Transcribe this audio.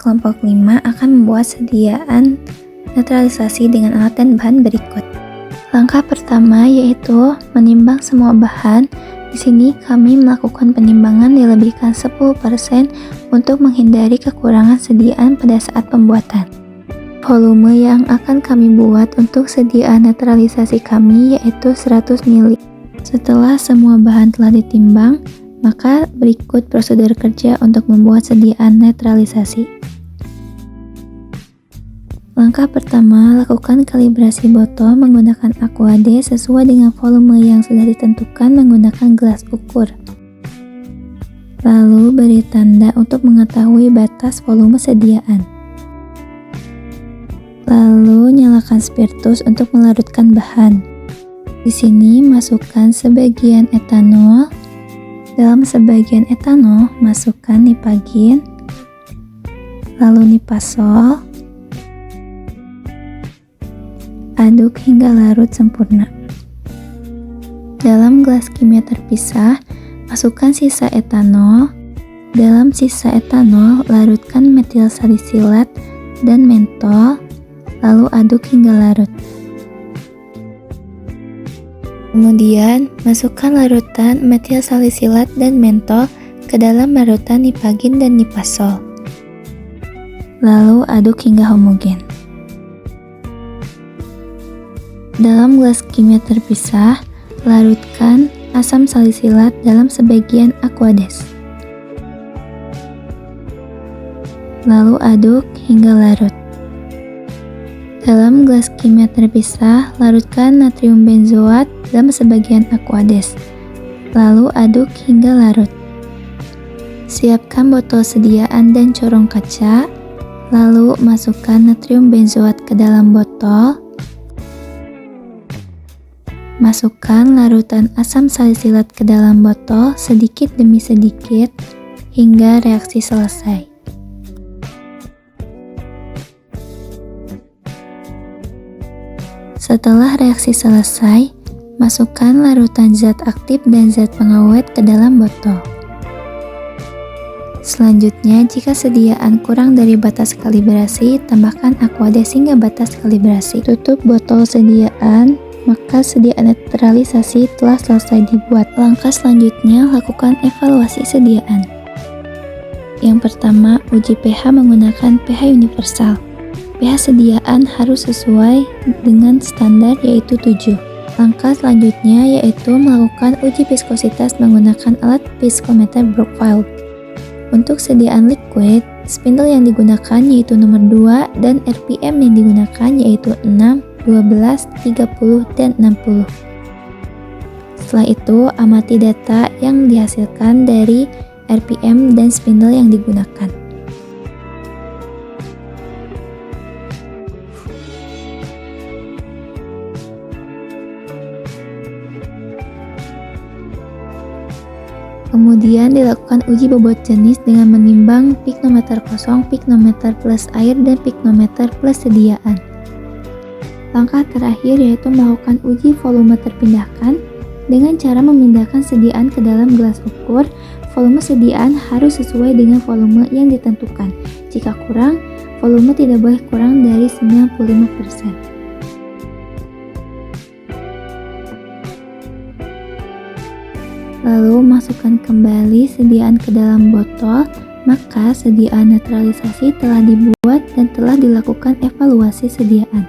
kelompok 5 akan membuat sediaan netralisasi dengan alat dan bahan berikut. Langkah pertama yaitu menimbang semua bahan. Di sini kami melakukan penimbangan dilebihkan 10% untuk menghindari kekurangan sediaan pada saat pembuatan. Volume yang akan kami buat untuk sediaan netralisasi kami yaitu 100 ml. Setelah semua bahan telah ditimbang, maka berikut prosedur kerja untuk membuat sediaan netralisasi. Langkah pertama, lakukan kalibrasi botol menggunakan AquaD sesuai dengan volume yang sudah ditentukan menggunakan gelas ukur. Lalu beri tanda untuk mengetahui batas volume sediaan. Lalu nyalakan spiritus untuk melarutkan bahan. Di sini masukkan sebagian etanol. Dalam sebagian etanol, masukkan nipagin, lalu nipasol. Aduk hingga larut sempurna. Dalam gelas kimia terpisah, masukkan sisa etanol. Dalam sisa etanol, larutkan metil salisilat dan mentol, lalu aduk hingga larut. Kemudian, masukkan larutan metil salisilat dan mentol ke dalam larutan nipagin dan nipasol. Lalu aduk hingga homogen. Dalam gelas kimia terpisah, larutkan asam salisilat dalam sebagian AquaDes. Lalu aduk hingga larut. Dalam gelas kimia terpisah, larutkan natrium benzoat dalam sebagian AquaDes. Lalu aduk hingga larut. Siapkan botol sediaan dan corong kaca. Lalu masukkan natrium benzoat ke dalam botol. Masukkan larutan asam salisilat ke dalam botol sedikit demi sedikit hingga reaksi selesai. Setelah reaksi selesai, masukkan larutan zat aktif dan zat pengawet ke dalam botol. Selanjutnya, jika sediaan kurang dari batas kalibrasi, tambahkan AquaDes hingga batas kalibrasi. Tutup botol sediaan, maka sediaan netralisasi telah selesai dibuat. Langkah selanjutnya, lakukan evaluasi sediaan. Yang pertama, uji pH menggunakan pH universal. pH sediaan harus sesuai dengan standar yaitu 7. Langkah selanjutnya yaitu melakukan uji viskositas menggunakan alat viskometer Brookfield. Untuk sediaan liquid, spindle yang digunakan yaitu nomor 2 dan RPM yang digunakan yaitu 6, 12, 30, dan 60. Setelah itu, amati data yang dihasilkan dari RPM dan spindle yang digunakan. Kemudian dilakukan uji bobot jenis dengan menimbang piknometer kosong, piknometer plus air, dan piknometer plus sediaan. Langkah terakhir yaitu melakukan uji volume terpindahkan dengan cara memindahkan sediaan ke dalam gelas ukur. Volume sediaan harus sesuai dengan volume yang ditentukan. Jika kurang, volume tidak boleh kurang dari 95%. Lalu masukkan kembali sediaan ke dalam botol, maka sediaan netralisasi telah dibuat dan telah dilakukan evaluasi sediaan.